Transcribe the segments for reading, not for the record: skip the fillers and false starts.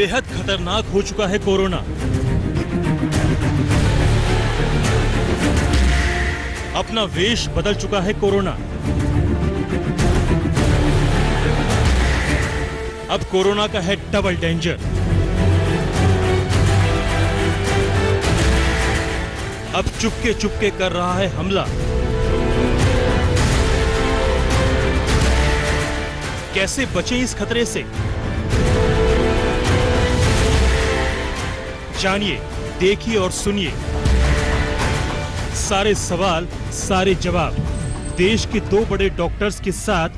बेहद खतरनाक हो चुका है कोरोना। अपना वेश बदल चुका है कोरोना। अब कोरोना का है डबल डेंजर। अब चुपके चुपके कर रहा है हमला। कैसे बचें इस खतरे से? जानिए, देखिए और सुनिए। सारे सवाल, सारे जवाब देश के दो बड़े डॉक्टर्स के साथ।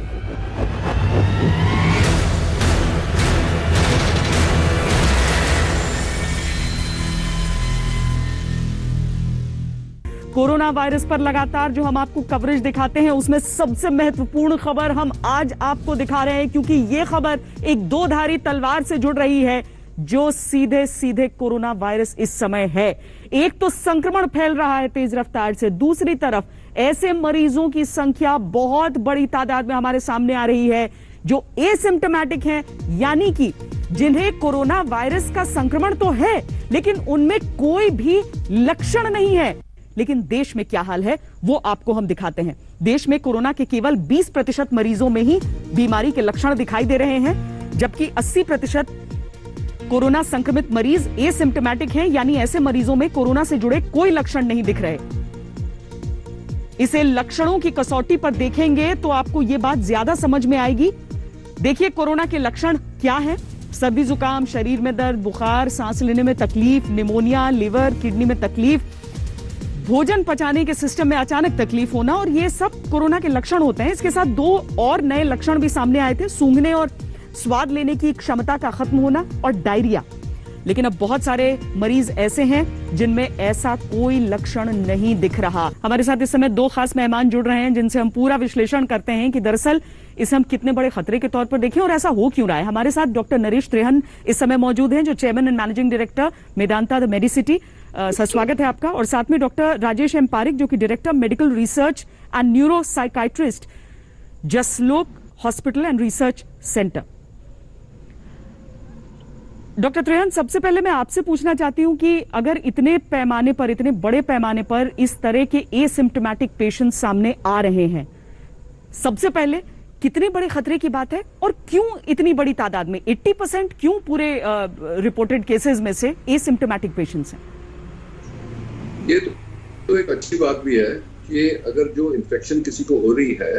कोरोना वायरस पर लगातार जो हम आपको कवरेज दिखाते हैं, उसमें सबसे महत्वपूर्ण खबर हम आज आपको दिखा रहे हैं, क्योंकि ये खबर एक दो धारी तलवार से जुड़ रही है, जो सीधे सीधे कोरोना वायरस इस समय है। एक तो संक्रमण फैल रहा है तेज रफ्तार से, दूसरी तरफ ऐसे मरीजों की संख्या बहुत बड़ी तादाद में हमारे सामने आ रही है जो एसिम्प्टोमेटिक हैं, यानी कि जिन्हें कोरोना वायरस का संक्रमण तो है लेकिन उनमें कोई भी लक्षण नहीं है। लेकिन देश में क्या हाल है वो आपको हम दिखाते हैं। देश में कोरोना के केवल 20% मरीजों में ही बीमारी के लक्षण दिखाई दे रहे हैं, जबकि 80% कोरोना संक्रमित मरीज एसिम्प्टोमेटिक हैं, यानी ऐसे मरीजों में कोरोना से जुड़े कोई लक्षण नहीं दिख रहे। इसे लक्षणों की कसौटी पर देखेंगे तो आपको यह बात ज्यादा समझ में आएगी। देखिए कोरोना के लक्षण क्या हैं। सर्दी जुकाम, शरीर में दर्द, बुखार, सांस लेने में तकलीफ, निमोनिया, लिवर, किडनी में तकलीफ, भोजन पचाने के सिस्टम में अचानक तकलीफ होना, और ये सब कोरोना के लक्षण होते हैं। इसके साथ दो और नए लक्षण भी सामने आए थे, सूंघने और स्वाद लेने की क्षमता का खत्म होना और डायरिया। लेकिन अब बहुत सारे मरीज ऐसे हैं जिनमें ऐसा कोई लक्षण नहीं दिख रहा। हमारे साथ इस समय दो खास मेहमान जुड़ रहे हैं जिनसे हम पूरा विश्लेषण करते हैं कि दरअसल इसे हम कितने बड़े खतरे के तौर पर देखें और ऐसा हो क्यों रहा है। हमारे साथ डॉक्टर नरेश त्रेहन इस समय मौजूद हैं, जो chairman and managing director Medanta the Medicity. Sir स्वागत है आपका। और साथ में डॉक्टर राजेश एम पारिक, जो कि director medical research and neuro psychiatrist, Jaslok hospital and research centre. Doctor Trehan, सबसे पहले मैं आपसे पूछना चाहती हूं कि अगर इतने पैमाने पर, इतने बड़े पैमाने पर इस तरह के एसिम्प्टोमेटिक पेशेंट सामने आ रहे हैं, सबसे पहले कितने बड़े खतरे की बात है और क्यों इतनी बड़ी तादाद में 80% क्यों पूरे रिपोर्टेड केसेस में से एसिम्प्टोमेटिक पेशेंट्स हैं? ये तो एक अच्छी बात भी है कि अगर जो इन्फेक्शन किसी को हो रही है,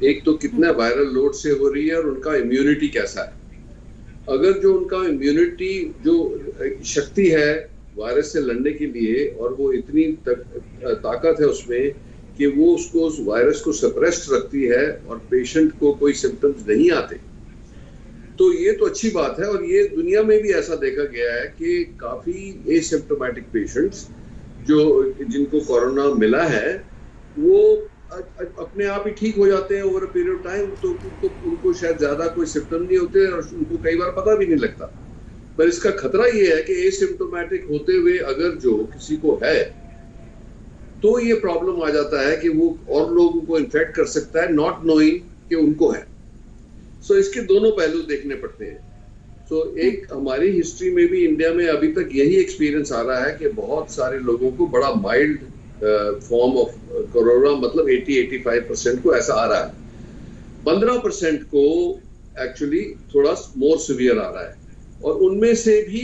एक तो कितना वायरल लोड से हो रही है और उनका इम्यूनिटी कैसा है। अगर जो उनका इम्यूनिटी जो शक्ति है वायरस से लड़ने के लिए, और वो इतनी ताकत है उसमें कि वो उसको, उस वायरस को सप्रेस्ड रखती है और पेशेंट को कोई सिम्टम्स नहीं आते, तो ये तो अच्छी बात है। और ये दुनिया में भी ऐसा देखा गया है कि काफी एसिम्प्टोमेटिक पेशेंट्स जो जिनको कोरोना मिला है, वो अपने आप ही ठीक हो जाते हैं over a period of time. तो उनको शायद ज्यादा कोई सिम्टम नहीं होते और उनको कई बार पता भी नहीं लगता। पर इसका खतरा ये है कि एसिम्प्टोमेटिक होते हुए अगर जो किसी को है, तो ये प्रॉब्लम आ जाता है कि वो और लोगों को इन्फेक्ट कर सकता है, नॉट नोइंग कि उनको है। सो इसके दोनों पहलू देखने पड़ते हैं। सो एक हमारी हिस्ट्री में भी इंडिया में अभी तक यही एक्सपीरियंस आ रहा है कि बहुत सारे लोगों को बड़ा माइल्ड फॉर्म ऑफ कोरोना, मतलब 80-85% को ऐसा आ रहा है। 15% को एक्चुअली थोड़ा मोर सिवियर आ रहा है, और उनमें से भी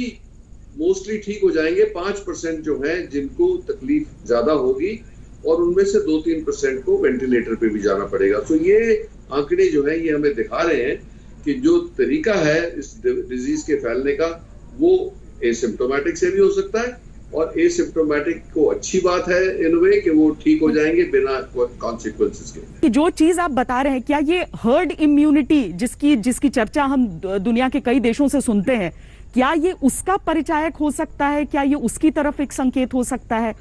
मोस्टली ठीक हो जाएंगे। 5% जो है जिनको तकलीफ ज्यादा होगी, और उनमें से 2-3% को वेंटिलेटर पे भी जाना पड़ेगा। तो ये आंकड़े जो है ये हमें दिखा रहे हैं कि जो तरीका है इस डिजीज के फैलने का, वो एसिम्प्टोमेटिक से भी हो सकता है, और एसिम्प्टोमेटिक को अच्छी बात है इन वे कि वो ठीक हो जाएंगे बिना कॉन्सिक्वेंसेस के। जो चीज आप बता रहे हैं, क्या ये हर्ड इम्यूनिटी जिसकी चर्चा हम दुनिया के कई देशों से सुनते हैं, क्या ये उसका परिचायक हो सकता है? क्या ये उसकी तरफ एक संकेत हो सकता है?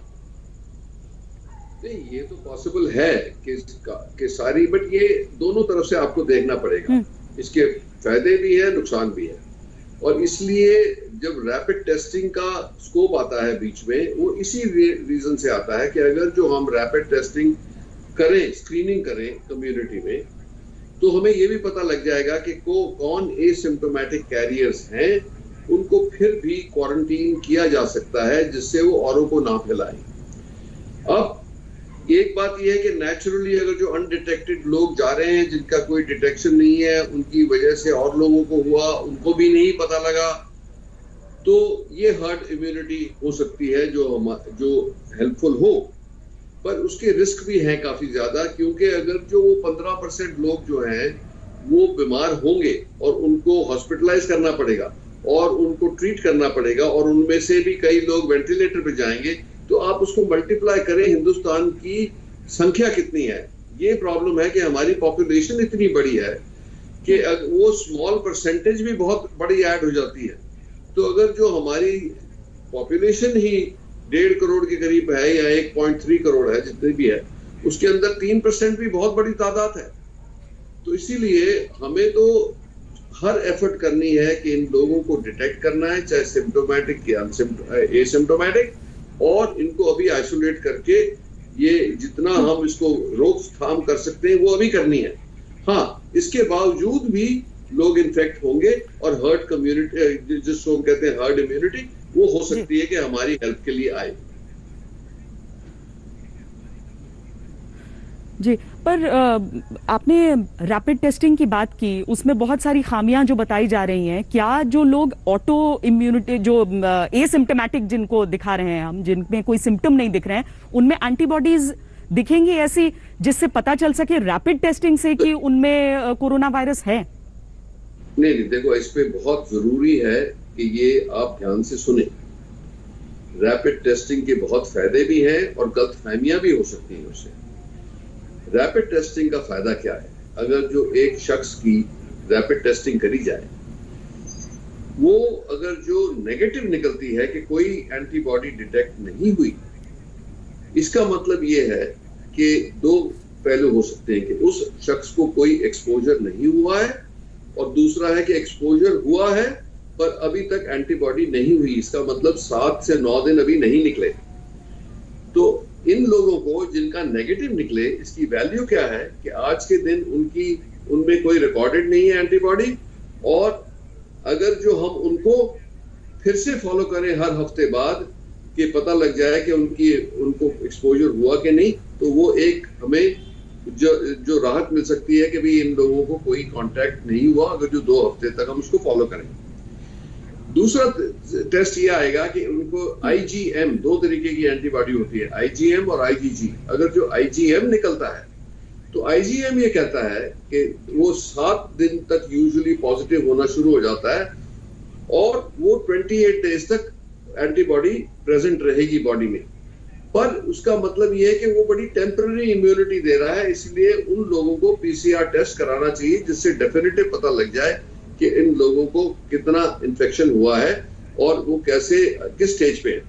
नहीं, ये तो पॉसिबल है कि सारी, बट ये दोनों तरफ से आपको देखना पड़ेगा। इसके फायदे भी है, नुकसान भी है। और इसलिए जब रैपिड टेस्टिंग का स्कोप आता है बीच में, वो इसी रीजन से आता है कि अगर जो हम रैपिड टेस्टिंग करें, स्क्रीनिंग करें कम्युनिटी में, तो हमें ये भी पता लग जाएगा कि कौन एसिम्प्टोमेटिक कैरियर्स हैं उनको फिर भी क्वारंटीन किया जा सकता है जिससे वो औरों को ना फैलाएं। अब एक बात यह है कि नेचुरली अगर जो अनडिटेक्टेड लोग जा रहे हैं जिनका कोई डिटेक्शन नहीं है, उनकी वजह से और लोगों को हुआ, उनको भी नहीं पता लगा, तो ये हर्ड इम्यूनिटी हो सकती है जो हेल्पफुल हो, पर उसके रिस्क भी हैं काफी ज्यादा, क्योंकि अगर जो वो 15% लोग जो हैं वो बीमार होंगे और उनको हॉस्पिटलाइज करना पड़ेगा और उनको ट्रीट करना पड़ेगा और उनमें से भी कई लोग वेंटिलेटर पे जाएंगे, तो आप उसको मल्टीप्लाई करें, हिंदुस्तान की संख्या कितनी है। ये प्रॉब्लम है कि हमारी पॉपुलेशन इतनी बड़ी है कि वो स्मॉल परसेंटेज भी बहुत बड़ी ऐड हो जाती है। तो अगर जो हमारी पॉपुलेशन ही 1.5 करोड़ के करीब है या 1.3 करोड़ है, जितनी भी है, उसके अंदर 3% भी बहुत बड़ी तादाद है। तो इसीलिए हमें तो हर एफर्ट करनी है कि इन लोगों को डिटेक्ट करना है, चाहे सिम्टोमेटिक या एसिम्टोमेटिक, और इनको अभी आइसोलेट करके ये जितना हम इसको रोकथाम कर सकते हैं वो अभी करनी है। हाँ, इसके बावजूद भी लोग इन्फेक्ट होंगे और हर्ड कम्युनिटी, जिसको हम कहते हैं हर्ड इम्यूनिटी, वो हो सकती है कि हमारी हेल्प के लिए आए। जी, पर आपने रैपिड टेस्टिंग की बात की, उसमें बहुत सारी खामियां जो बताई जा रही हैं। क्या जो लोग ऑटो इम्यूनिटी, जो एसिम्प्टोमेटिक जिनको दिखा रहे हैं हम, जिनमें कोई सिम्टम नहीं दिख रहे हैं, उनमें एंटीबॉडीज दिखेंगी ऐसी जिससे पता चल सके रैपिड टेस्टिंग से कि उनमें कोरोना वायरस है? नहीं, देखो, इस पे बहुत जरूरी है कि ये आप ध्यान से सुने। रैपिड टेस्टिंग के बहुत फायदे भी हैं और गलतफहमियां भी हो सकती हैं उससे। रैपिड टेस्टिंग का फायदा क्या है? अगर जो एक शख्स की रैपिड टेस्टिंग करी जाए, वो अगर जो नेगेटिव निकलती है कि कोई एंटीबॉडी डिटेक्ट नहीं हुई, इसका मतलब ये है कि दो पहलू हो सकते हैं कि उस शख्स को कोई एक्सपोजर नहीं हुआ है, और दूसरा है कि एक्सपोजर हुआ है पर अभी तक एंटीबॉडी नहीं हुई। इसका मतलब 7 से 9 दिन अभी नहीं निकले। तो इन लोगों को जिनका नेगेटिव निकले, इसकी वैल्यू क्या है कि आज के दिन उनमें कोई रिकॉर्डेड नहीं है एंटीबॉडी, और अगर जो हम उनको फिर से फॉलो करें हर हफ्ते बाद कि पता लग जाए कि उनको एक्सपोजर हुआ कि नहीं, तो वो एक हमें जो राहत मिल सकती है कि भाई इन लोगों को कोई कांटेक्ट नहीं हुआ, अगर जो 2 हफ्ते तक हम उसको फॉलो करें। दूसरा टेस्ट ये आएगा कि उनको IgM, 2 तरीके की एंटीबॉडी होती है, IgM और IgG। अगर जो IgM निकलता है तो IgM ये कहता है कि वो 7 दिन तक यूजुअली पॉजिटिव होना शुरू हो जाता है और वो 28 डेज तक एंटीबॉडी प्रेजेंट रहेगी बॉडी में। पर उसका मतलब ये है कि वो बड़ी टेम्पररी इम्यूनिटी दे रहा है, इसलिए उन लोगों को PCR टेस्ट कराना चाहिए जिससे डेफिनेटिव पता लग जाए कि इन लोगों को कितना इन्फेक्शन हुआ है और वो किस स्टेज पे है।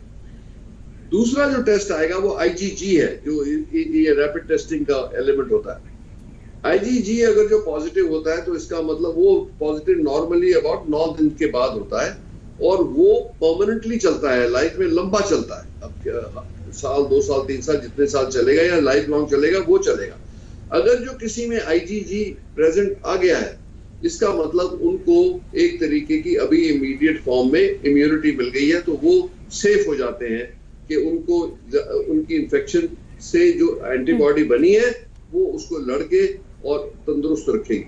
दूसरा जो टेस्ट आएगा वो IgG है, जो ये रैपिड टेस्टिंग का एलिमेंट होता है। IgG अगर जो पॉजिटिव होता है तो इसका मतलब वो पॉजिटिव नॉर्मली अबाउट 9 दिन के बाद होता है और वो परमानेंटली चलता है, लाइफ में लंबा चलता है। अब साल, 2 साल, 3 साल, जितने साल चलेगा या लाइफ लॉन्ग चलेगा वो चलेगा। अगर जो किसी में IgG प्रेजेंट आ गया है, इसका मतलब उनको एक तरीके की अभी इमीडिएट फॉर्म में इम्यूनिटी मिल गई है, तो वो सेफ हो जाते हैं कि उनकी इन्फेक्शन से जो एंटीबॉडी बनी है वो उसको लड़के और तंदुरुस्त रखेगी।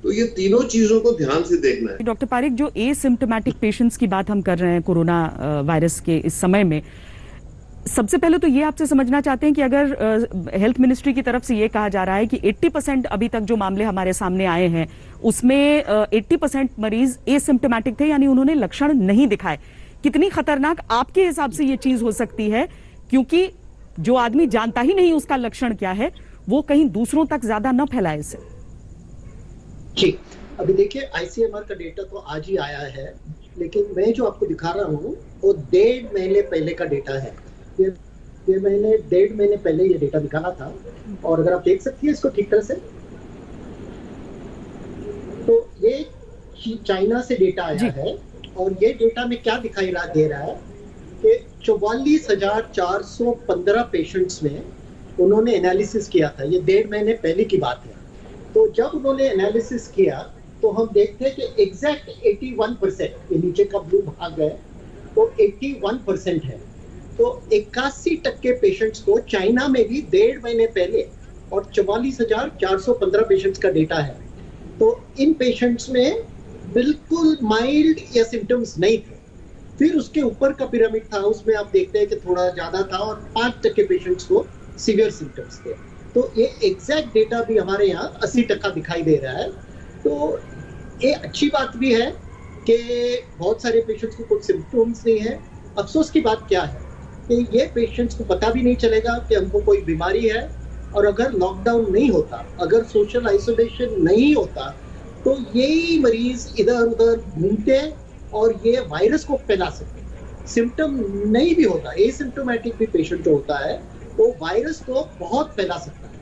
तो ये तीनों चीजों को ध्यान से देखना है। डॉक्टर पारिक, जो एसिम्प्टोमेटिक पेशेंट्स की बात हम कर रहे हैं कोरोना वायरस के इस समय में, सबसे पहले तो ये आपसे समझना चाहते हैं कि अगर हेल्थ मिनिस्ट्री की तरफ से ये कहा जा रहा है कि 80% अभी तक जो मामले हमारे सामने आए हैं उसमें 80% मरीज एसिम्प्टोमेटिक थे, यानी उन्होंने लक्षण नहीं दिखाए, कितनी खतरनाक आपके हिसाब से ये चीज हो सकती है? क्योंकि जो आदमी जानता ही नहीं उसका लक्षण क्या है, वो कहीं दूसरों तक ज्यादा न फैलाए इसे। जी, अभी देखिए ICMR का डेटा तो आज ही आया है, लेकिन मैं जो आपको दिखा रहा हूँ वो 1.5 महीने पहले का डेटा है। ये मैंने 1.5 महीने पहले ये डेटा निकाला था, और अगर आप देख सकती है इसको ठीक तरह से, तो ये चाइना से डेटा आया है और ये डेटा में क्या दिखाई दे रहा है कि 44,415 पेशेंट्स में उन्होंने एनालिसिस किया था। ये 1.5 महीने पहले की बात है। तो जब उन्होंने एनालिसिस किया तो हम देखते हैं कि एग्जैक्ट 81%, ये नीचे का ब्लू भाग है तो 81% है। तो 81% पेशेंट्स को चाइना में भी 1.5 महीने पहले और 44,415 पेशेंट्स का डेटा है। तो इन पेशेंट्स में बिल्कुल माइल्ड या सिम्टम्स नहीं थे। फिर उसके ऊपर का पिरामिड था, उसमें आप देखते हैं कि थोड़ा ज्यादा था और 5% पेशेंट्स को सीवियर सिम्टम्स थे। तो ये एग्जैक्ट डेटा भी हमारे यहाँ 80% दिखाई दे रहा है। तो ये अच्छी बात भी है कि बहुत सारे पेशेंट्स को कुछ सिम्टम्स नहीं है। अफसोस की बात क्या है कि ये पेशेंट्स को पता भी नहीं चलेगा कि हमको कोई बीमारी है, और अगर लॉकडाउन नहीं होता, अगर सोशल आइसोलेशन नहीं होता, तो यही मरीज इधर उधर घूमते और ये वायरस को फैला सकते। सिम्टम नहीं भी होता, एसिम्प्टोमेटिक भी पेशेंट जो होता है वो वायरस को बहुत फैला सकता है।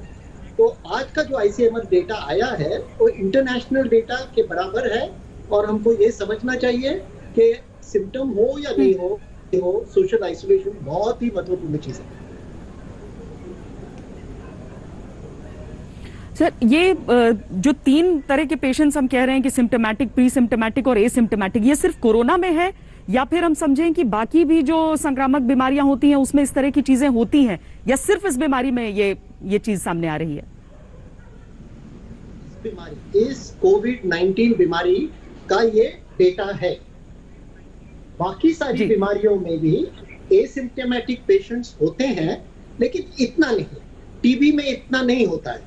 तो आज का जो आईसीएमआर डेटा आया है वो इंटरनेशनल डेटा के बराबर है, और हमको ये समझना चाहिए कि सिम्टम हो या नहीं हो, सोशल आइसोलेशन बहुत ही महत्वपूर्ण चीज है। सर, ये जो 3 तरह के पेशेंट्स हम कह रहे हैं कि सिम्टोमेटिक, प्री सिम्टोमेटिक और एसिम्टोमेटिक, ये सिर्फ कोरोना में है या फिर हम समझें कि बाकी भी जो संक्रामक बीमारियां होती हैं उसमें इस तरह की चीजें होती हैं, या सिर्फ इस बीमारी में ये चीज सामने आ रही है? इस कोविड-19 बीमारी का ये डेटा है। बाकी सारी बीमारियों में भी एसिम्प्टोमेटिक पेशेंट्स होते हैं, लेकिन इतना नहीं। टीबी में इतना नहीं होता है,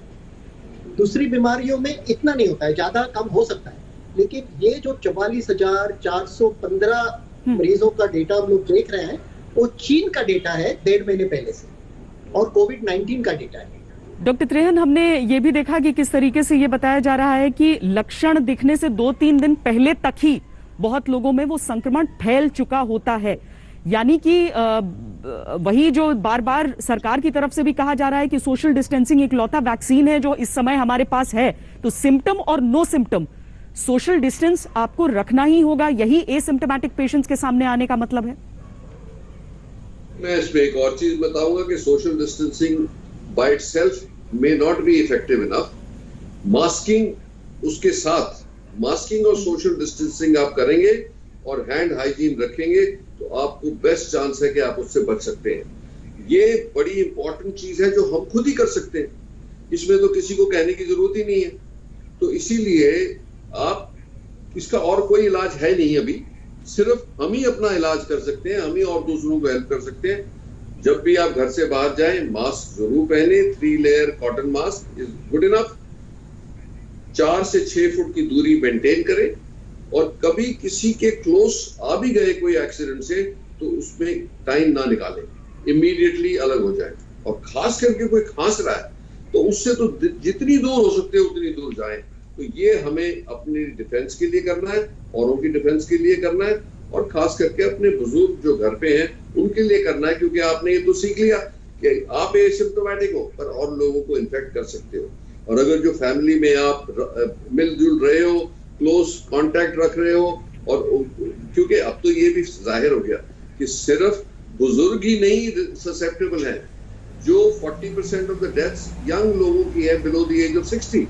दूसरी बीमारियों में इतना नहीं होता है, ज्यादा कम हो सकता है। लेकिन ये जो 44,415 मरीजों का डेटा हम लोग देख रहे हैं, वो चीन का डेटा है 1.5 महीने पहले से, और कोविड-19 का डेटा है। डॉक्टर त्रेहन, हमने ये भी देखा कि किस तरीके से ये बताया जा रहा है कि लक्षण दिखने से 2-3 दिन पहले तक ही बहुत लोगों में वो संक्रमण फैल चुका होता है। यानी कि वही जो बार बार सरकार की तरफ से भी कहा जा रहा है कि सोशल डिस्टेंसिंग इकलौता वैक्सीन है जो इस समय हमारे पास है, तो सिम्टम और नो सिम्टम सोशल डिस्टेंस आपको रखना ही होगा, यही एसिम्प्टोमेटिक पेशेंट्स के सामने आने का मतलब है। मैं इसमें एक और चीज बताऊंगा कि social distancing by itself may not be effective enough. Masking उसके साथ, मास्किंग और सोशल डिस्टेंसिंग आप करेंगे और हैंड हाइजीन रखेंगे तो आपको बेस्ट चांस है कि आप उससे बच सकते हैं। ये बड़ी इंपॉर्टेंट चीज है जो हम खुद ही कर सकते हैं, इसमें तो किसी को कहने की जरूरत ही नहीं है। तो इसीलिए आप, इसका और कोई इलाज है नहीं अभी, सिर्फ हम ही अपना इलाज कर सकते हैं, हम ही और दूसरों को हेल्प कर सकते हैं। जब भी आप घर से बाहर जाएं, मास्क जरूर पहने, 3 layer cotton mask is good enough. 4 से 6 फुट की दूरी मेंटेन करें, और कभी किसी के क्लोज आ भी गए कोई एक्सीडेंट से तो उसमें टाइम ना निकालें, इमीडिएटली अलग हो जाए। और खास करके कोई खांस रहा है तो उससे तो जितनी दूर हो सकते हैं उतनी दूर जाएं। तो ये हमें अपने डिफेंस के लिए करना है, औरों की डिफेंस के लिए करना है, और खास करके अपने बुजुर्ग जो घर पे हैं उनके लिए करना है, क्योंकि आपने ये तो सीख लिया कि आप एसिम्प्टोमेटिक हो पर और लोगों को इन्फेक्ट कर सकते हो। और अगर जो फैमिली में आप मिलजुल रहे हो, क्लोज कांटेक्ट रख रहे हो, और क्योंकि अब तो ये भी जाहिर हो गया कि सिर्फ बुजुर्ग ही नहीं ससेप्टेबल है, जो 40% ऑफ द डेथ्स यंग लोगों की है बिलो द एज ऑफ 60।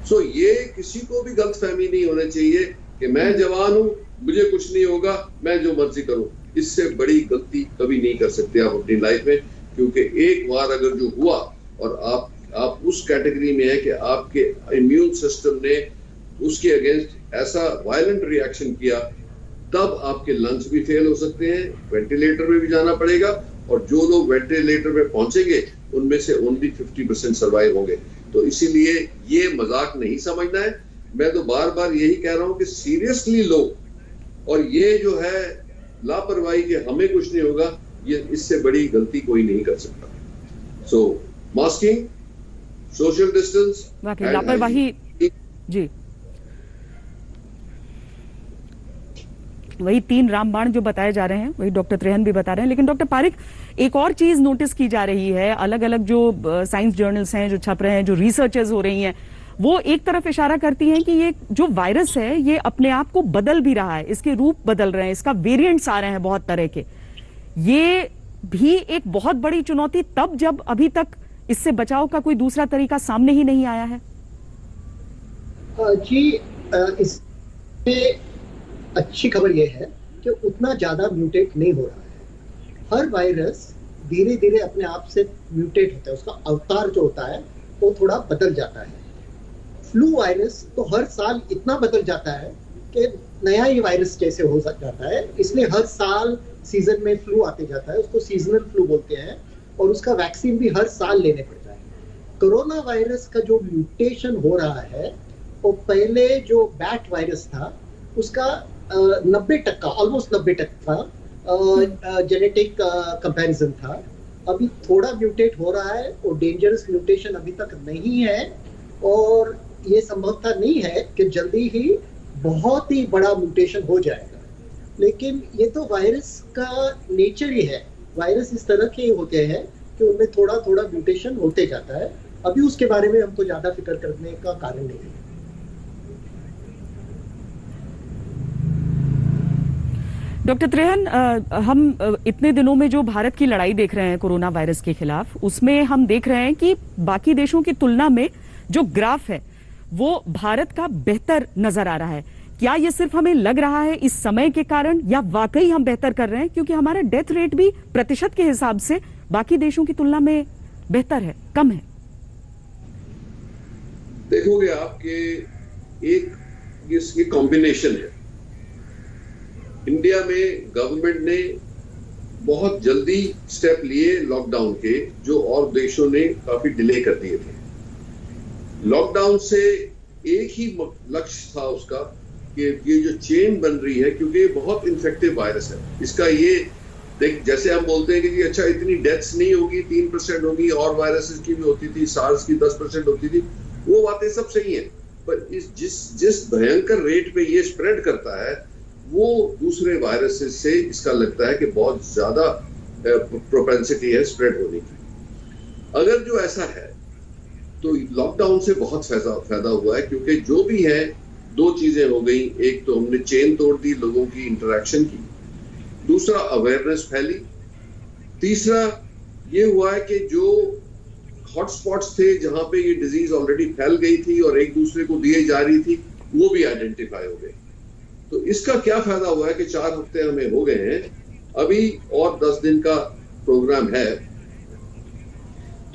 सो ये किसी को भी गलतफहमी नहीं होना चाहिए कि मैं जवान हूं, मुझे कुछ नहीं होगा, मैं जो मर्जी करूं। इससे बड़ी गलती कभी नहीं कर सकते आप अपनी लाइफ में, क्योंकि एक बार अगर जो हुआ और आप उस कैटेगरी में है कि आपके इम्यून सिस्टम ने उसके अगेंस्ट ऐसा वायलेंट रिएक्शन किया, तब आपके लंग्स भी फेल हो सकते हैं, वेंटिलेटर में भी जाना पड़ेगा, और जो लोग वेंटिलेटर में पहुंचेंगे उनमें से ओनली 50% सर्वाइव होंगे। तो इसीलिए ये मजाक नहीं समझना है। मैं तो बार बार यही कह रहा हूं कि सीरियसली लो, और ये जो है लापरवाही कि हमें कुछ नहीं होगा, ये इससे बड़ी गलती कोई नहीं कर सकता। सो मास्किंग, सोशल डिस्टेंस, लापरवाही, जी वही 3 रामबाण जो बताए जा रहे हैं वही डॉक्टर त्रेहन भी बता रहे हैं। लेकिन डॉक्टर पारिक, एक और चीज नोटिस की जा रही है, अलग अलग जो साइंस जर्नल्स हैं जो छप रहे हैं, जो रिसर्चेस हो रही हैं, वो एक तरफ इशारा करती हैं कि ये जो वायरस है ये अपने आप को बदल भी रहा है, इसके रूप बदल रहे हैं, इसका वेरिएंट्स आ रहे हैं बहुत तरह के। ये भी एक बहुत बड़ी चुनौती तब जब अभी तक इससे बचाव का कोई दूसरा तरीका सामने ही नहीं आया है। जी, इसमें अच्छी खबर यह है कि उतना ज्यादा म्यूटेट नहीं हो रहा है। हर वायरस धीरे धीरे अपने आप से म्यूटेट होता है, उसका अवतार जो होता है वो थोड़ा बदल जाता है। फ्लू वायरस तो हर साल इतना बदल जाता है कि नया ही वायरस जैसे हो जाता है, इसलिए हर साल सीजन में फ्लू आते जाता है, उसको सीजनल फ्लू बोलते हैं, और उसका वैक्सीन भी हर साल लेने पड़ता है। कोरोना वायरस का जो म्यूटेशन हो रहा है वो पहले जो बैट वायरस था उसका 90% ऑलमोस्ट 90% जेनेटिक कंपैरिजन था। अभी थोड़ा म्यूटेट हो रहा है और डेंजरस म्यूटेशन अभी तक नहीं है, और ये संभवता नहीं है कि जल्दी ही बहुत ही बड़ा म्यूटेशन हो जाएगा। लेकिन ये तो वायरस का नेचर ही है, वायरस इस तरह के होते हैं कि उनमें थोड़ा थोड़ा म्यूटेशन होते जाता है। अभी उसके बारे में हमको ज्यादा फिक्र करने का कारण नहीं है। डॉक्टर त्रेहन, हम इतने दिनों में जो भारत की लड़ाई देख रहे हैं कोरोना वायरस के खिलाफ, उसमें हम देख रहे हैं कि बाकी देशों की तुलना में जो ग्राफ है वो भारत का बेहतर नजर आ रहा है। क्या ये सिर्फ हमें लग रहा है इस समय के कारण, या वाकई हम बेहतर कर रहे हैं? क्योंकि हमारा डेथ रेट भी प्रतिशत के हिसाब से बाकी देशों की तुलना में बेहतर है, कम है। देखोगे आपके एक ये कॉम्बिनेशन है। इंडिया में गवर्नमेंट ने बहुत जल्दी स्टेप लिए लॉकडाउन के, जो और देशों ने काफी डिले कर दिए थे। लॉकडाउन से एक ही लक्ष्य था उसका कि ये जो चेन बन रही है, क्योंकि ये बहुत इन्फेक्टिव वायरस है, इसका ये देख, जैसे हम बोलते हैं कि अच्छा इतनी डेथ्स नहीं होगी, 3% होगी, और वायरसेस की भी होती थी, सार्स की 10% होती थी, वो बातें सब सही है, पर जिस भयंकर रेट पे ये स्प्रेड करता है वो दूसरे वायरसेस से इसका लगता है कि बहुत ज्यादा प्रोपेंसिटी है स्प्रेड होने की। अगर जो ऐसा है तो लॉकडाउन से बहुत फायदा हुआ है, क्योंकि जो भी है दो चीजें हो गई। एक तो हमने चेन तोड़ दी लोगों की इंटरेक्शन की, दूसरा अवेयरनेस फैली, तीसरा ये हुआ है कि जो हॉटस्पॉट्स थे जहां पे ये डिजीज ऑलरेडी फैल गई थी और एक दूसरे को दिए जा रही थी, वो भी आइडेंटिफाई हो गए। तो इसका क्या फायदा हुआ है कि 4 हफ्ते हमें हो गए हैं, अभी और 10 दिन का प्रोग्राम है।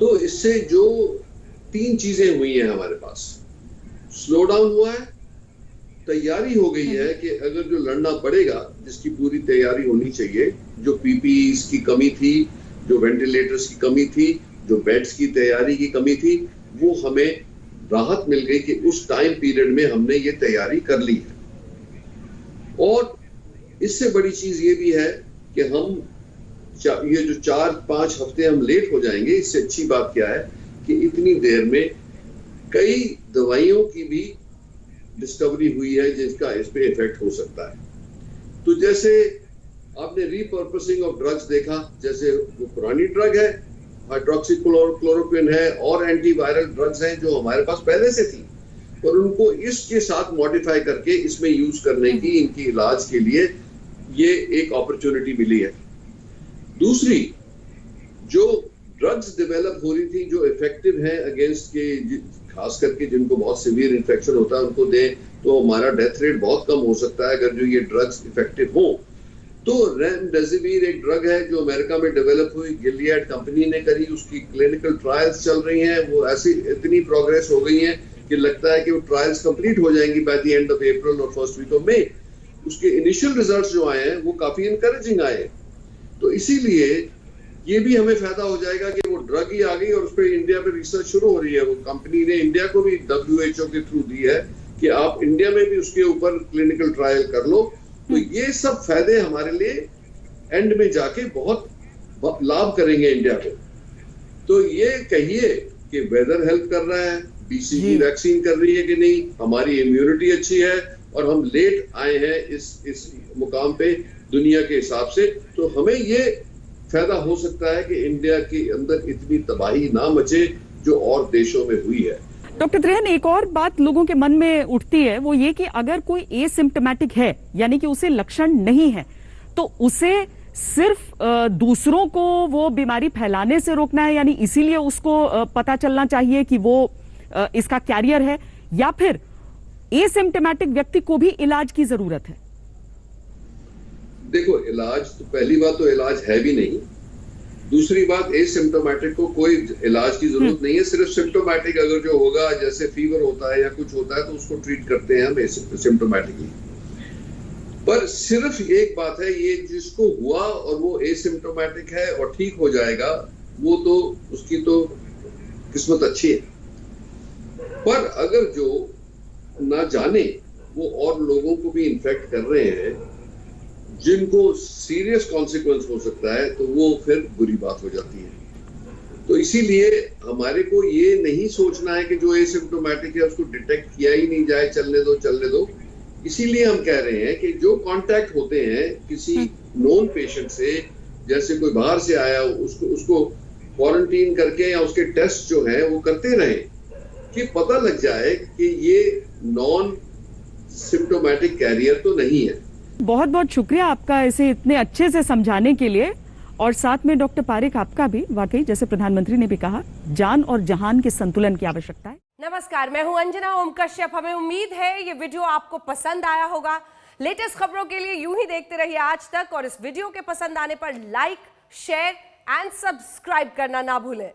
तो इससे जो 3 चीजें हुई हैं हमारे पास, स्लो डाउन हुआ है, तैयारी हो गई है कि अगर जो लड़ना पड़ेगा, जिसकी पूरी तैयारी होनी चाहिए, जो पीपीईज की कमी थी, जो वेंटिलेटर्स की कमी थी, जो बेड्स की तैयारी की कमी थी, वो हमें राहत मिल गई कि उस टाइम पीरियड में हमने ये तैयारी कर ली है। और इससे बड़ी चीज ये भी है कि हम ये जो 4-5 हफ्ते हम लेट हो जाएंगे, इससे अच्छी बात क्या है कि इतनी देर में कई दवाइयों की भी डिस्कवरी हुई है जिसका इस पे इफेक्ट हो सकता है। तो जैसे आपने रीपर्पसिंग ऑफ ड्रग्स देखा, जैसे वो पुरानी ड्रग है, हाइड्रोक्सीक्लोरोक्विन है, और एंटीवायरल ड्रग्स हैं जो हमारे पास पहले से थी, और उनको इसके साथ मॉडिफाई करके इसमें यूज करने की, इनकी इलाज के लिए ये एक अपॉर्चुनिटी मिली है। दूसरी, जो ड्रग्स डेवलप हो रही थी जो इफेक्टिव हैं अगेंस्ट के, खास करके जिनको बहुत सीवियर इन्फेक्शन होता है उनको दें, तो हमारा डेथ रेट बहुत कम हो सकता है अगर जो ये ड्रग्स इफेक्टिव हो। तो रेमडेसिविर एक ड्रग है जो अमेरिका में डेवलप हुई, गिलियड कंपनी ने करी, उसकी क्लिनिकल ट्रायल्स चल रही हैं, वो ऐसी इतनी प्रोग्रेस हो गई है कि लगता है कि वो ट्रायल्स कंप्लीट हो जाएंगी by the end of April और फर्स्ट वीक ऑफ मई। उसके इनिशियल रिजल्ट्स जो आए हैं वो काफी इनकरेजिंग आए हैं। तो इसीलिए ये भी हमें फायदा हो जाएगा कि वो ड्रग ही आ गई और उस पर इंडिया पे रिसर्च शुरू हो रही है। वो कंपनी ने इंडिया को भी WHO के थ्रू दी है कि आप इंडिया में भी उसके ऊपर क्लिनिकल ट्रायल कर लो। तो ये सब फायदे हमारे लिए एंड में जाके बहुत लाभ करेंगे इंडिया को। तो ये कहिए कि वेदर हेल्प कर रहा है, BCG वैक्सीन कर रही है कि नहीं, हमारी इम्यूनिटी अच्छी है, और हम लेट आए हैं इस मुकाम पे दुनिया के हिसाब से, तो हमें ये फायदा हो सकता है कि इंडिया के अंदर इतनी तबाही ना मचे जो और देशों में हुई है। डॉक्टर त्रेहन, एक और बात लोगों के मन में उठती है, वो ये कि अगर कोई एसिम्प्टोमेटिक है, यानी कि उसे लक्षण नहीं है, तो उसे सिर्फ दूसरों को वो बीमारी फैलाने से रोकना है, यानी इसीलिए उसको पता चलना चाहिए कि वो इसका कैरियर है, या फिर एसिम्प्टोमेटिक व्यक्ति को भी इलाज की जरूरत है? देखो, इलाज तो पहली बात तो इलाज है भी नहीं। दूसरी बात, एसिम्प्टोमेटिक को कोई इलाज की जरूरत नहीं है। सिर्फ सिम्प्टोमेटिक अगर जो होगा, जैसे फीवर होता है या कुछ होता है, तो उसको ट्रीट करते हैं हम सिम्प्टोमेटिकली। पर सिर्फ एक बात है, ये जिसको हुआ और वो एसिम्प्टोमेटिक है और ठीक हो जाएगा, वो तो उसकी तो किस्मत अच्छी है। पर अगर जो ना जाने वो और लोगों को भी इन्फेक्ट कर रहे हैं, जिनको सीरियस कॉन्सिक्वेंस हो सकता है, तो वो फिर बुरी बात हो जाती है। तो इसीलिए हमारे को ये नहीं सोचना है कि जो एसिम्प्टोमेटिक है उसको डिटेक्ट किया ही नहीं जाए, चलने दो। इसीलिए हम कह रहे हैं कि जो कांटेक्ट होते हैं किसी नॉन पेशेंट से, जैसे कोई बाहर से आया, उसको क्वारंटीन करके या उसके टेस्ट जो है वो करते रहे, कि पता लग जाए कि ये नॉन सिम्प्टोमेटिक कैरियर तो नहीं है। बहुत बहुत शुक्रिया आपका इसे इतने अच्छे से समझाने के लिए। और साथ में डॉक्टर पारेख, आपका भी वाकई जैसे प्रधानमंत्री ने भी कहा, जान और जहान के संतुलन की आवश्यकता है। नमस्कार, मैं हूं अंजना ओम कश्यप। हमें उम्मीद है ये वीडियो आपको पसंद आया होगा। लेटेस्ट खबरों के लिए यूं ही देखते रहिए आज तक, और इस वीडियो के पसंद आने पर लाइक, शेयर एंड सब्सक्राइब करना ना भूलें।